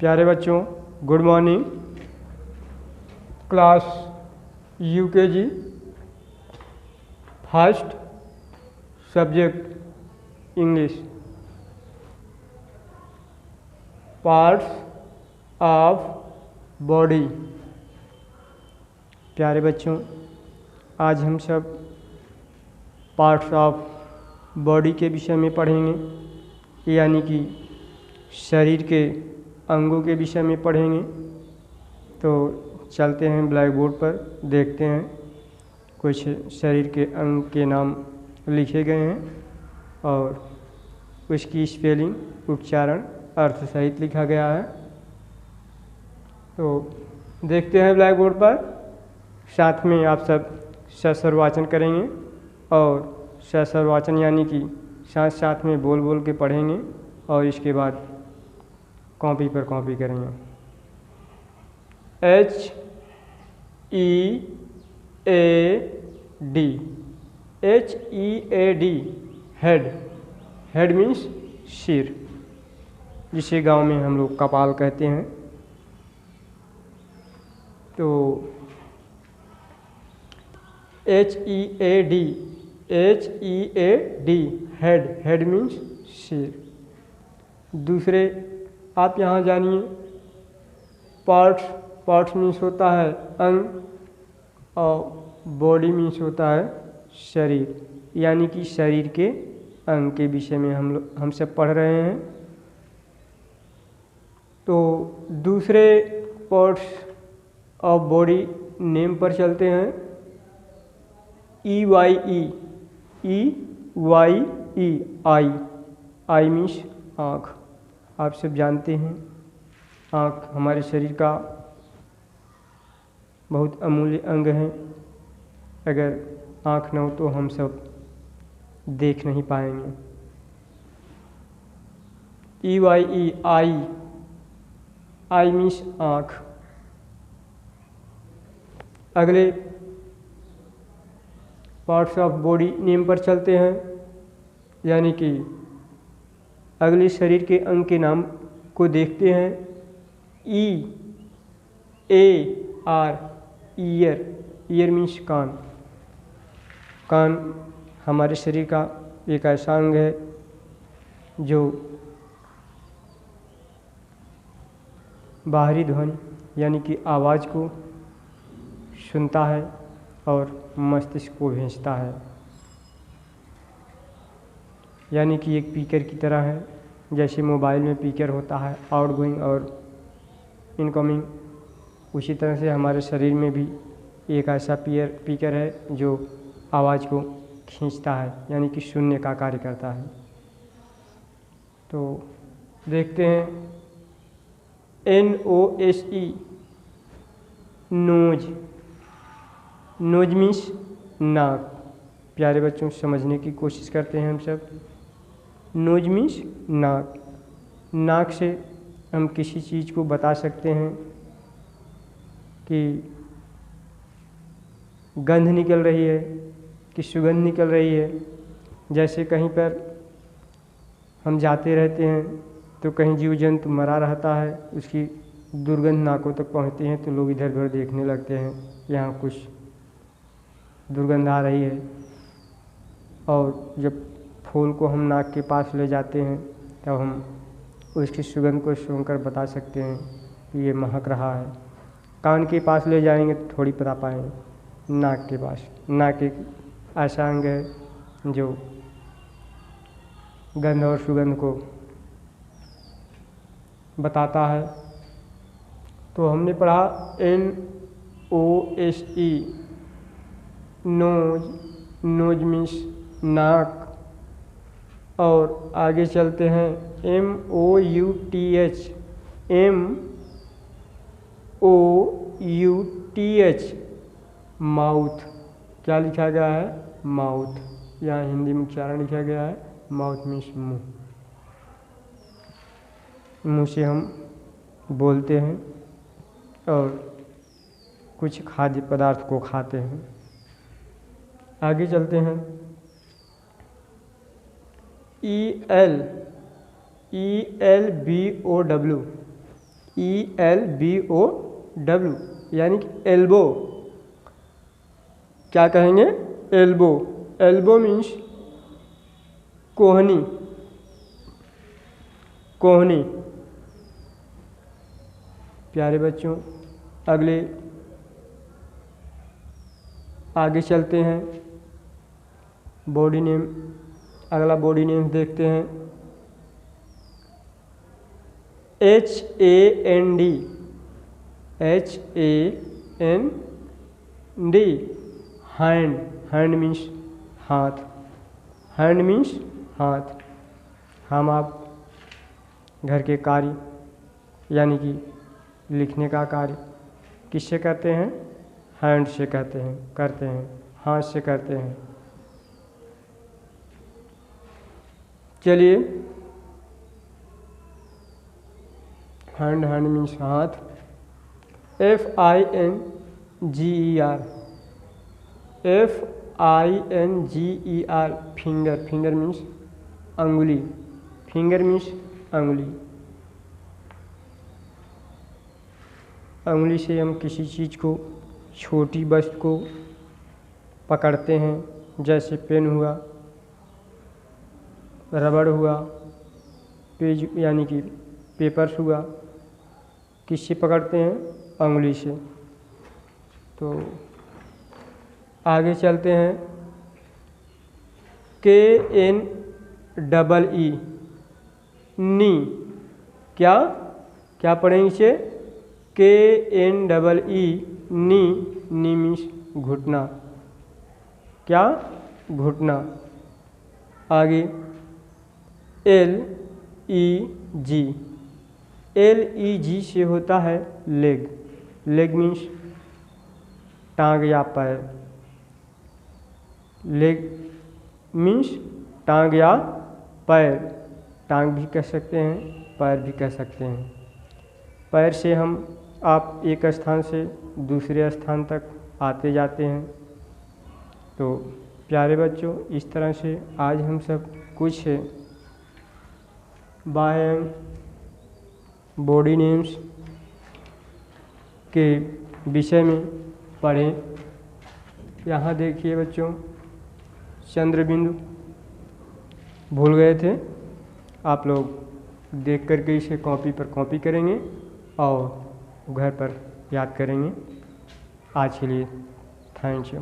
प्यारे बच्चों, good morning. Class UKG, first subject English, parts of body. प्यारे बच्चों, आज हम सब पार्ट्स ऑफ बॉडी के विषय में पढ़ेंगे, यानी कि शरीर के अंगों के विषय में पढ़ेंगे। तो चलते हैं ब्लैक बोर्ड पर, देखते हैं कुछ शरीर के अंग के नाम लिखे गए हैं और उसकी स्पेलिंग, उच्चारण, अर्थ सहित लिखा गया है। तो देखते हैं ब्लैक बोर्ड पर, साथ में आप सब सस्वर वाचन करेंगे और सस्वर वाचन यानी कि साथ साथ में बोल बोल के पढ़ेंगे और इसके बाद कॉपी पर कॉपी करेंगे। HEAD, HEAD, head. Head means सिर, जिसे गांव में हम लोग कपाल कहते हैं। तो HEAD, HEAD, head. Head means सिर। दूसरे आप यहाँ जानिए, पार्ट्स। पार्ट्स मीन्स होता है अंग और बॉडी मीन्स होता है शरीर, यानी कि शरीर के अंग के विषय में हम सब पढ़ रहे हैं। तो दूसरे पार्ट्स ऑफ बॉडी नेम पर चलते हैं। EYE, EYE, I. I means आँख। आप सब जानते हैं आँख हमारे शरीर का बहुत अमूल्य अंग है। अगर आँख न हो तो हम सब देख नहीं पाएंगे। EYE, I. आई मीन्स आँख। अगले पार्ट्स ऑफ बॉडी नेम पर चलते हैं, यानी कि अगले शरीर के अंग के नाम को देखते हैं। EAR, year. ईयर मीन्स कान। कान हमारे शरीर का एक ऐसा अंग है जो बाहरी ध्वनि यानी कि आवाज़ को सुनता है और मस्तिष्क को भेजता है, यानी कि एक स्पीकर की तरह है। जैसे मोबाइल में स्पीकर होता है आउटगोइंग और इनकमिंग, उसी तरह से हमारे शरीर में भी एक ऐसा स्पीकर है जो आवाज़ को खींचता है, यानी कि सुनने का कार्य करता है। तो देखते हैं NOSE, नोज। नोज मीन्स नाक। प्यारे बच्चों, समझने की कोशिश करते हैं हम सब। नोज मीन्स नाक। नाक से हम किसी चीज़ को बता सकते हैं कि गंध निकल रही है, कि सुगंध निकल रही है। जैसे कहीं पर हम जाते रहते हैं तो कहीं जीव जंतु मरा रहता है, उसकी दुर्गंध नाकों तक पहुंचती है तो लोग इधर उधर देखने लगते हैं, यहाँ कुछ दुर्गंध आ रही है। और जब फूल को हम नाक के पास ले जाते हैं तब हम उसकी सुगंध को सूंघकर बता सकते हैं कि ये महक रहा है। कान के पास ले जाएंगे तो थोड़ी बता पाएंगे। नाक के पास, नाक एक ऐसा अंग है जो गंध और सुगंध को बताता है। तो हमने पढ़ा NOSE, नोज। नोज मीन्स नाक। और आगे चलते हैं MOUTH, MOUTH, माउथ। क्या लिखा गया है? माउथ। यहाँ हिंदी में उच्चारण लिखा गया है माउथ मीन्स मुँह। मुँह से हम बोलते हैं और कुछ खाद्य पदार्थ को खाते हैं। आगे चलते हैं। ELBOW, ELBOW यानी कि एल्बो। क्या कहेंगे? एल्बो। एल्बो मीन्स कोहनी। कोहनी। प्यारे बच्चों, अगले आगे चलते हैं। बॉडी नेम, अगला बॉडी नेम देखते हैं। HAND। HAND hand. Hand means हाथ। हैंड मीन्स हाथ। हम आप घर के कार्य यानी कि लिखने का कार्य किससे करते हैं? हैंड से करते हैं, हाथ से करते हैं। चलिए, हैंड, हैंड मीन्स हाथ। FINGER। FINGER finger. Finger means अंगुली। फिंगर मीन्स अंगुली। अंगुली से हम किसी चीज़ को, छोटी वस्तु को पकड़ते हैं, जैसे पेन हुआ, रबड़ हुआ, पेज यानी कि पेपर्स हुआ। किससे पकड़ते हैं? अंगुली से। तो आगे चलते हैं। KNEE नी। क्या क्या पढ़ेंगे इसे? KNEE नी। नी मीन्स घुटना। क्या? घुटना। आगे LEG। LEG से होता है लेग। लेग मीन्स टांग या पैर। लेग मीन्स टांग या पैर। टांग भी कह सकते हैं, पैर भी कह सकते हैं। पैर से हम आप एक स्थान से दूसरे स्थान तक आते जाते हैं। तो प्यारे बच्चों, इस तरह से आज हम सब कुछ व्यायाम, बॉडी नेम्स के विषय में पढ़ें। यहाँ देखिए बच्चों, चंद्र बिंदु भूल गए थे। आप लोग देख करके इसे कॉपी पर कॉपी करेंगे और घर पर याद करेंगे। आज के लिए थैंक यू।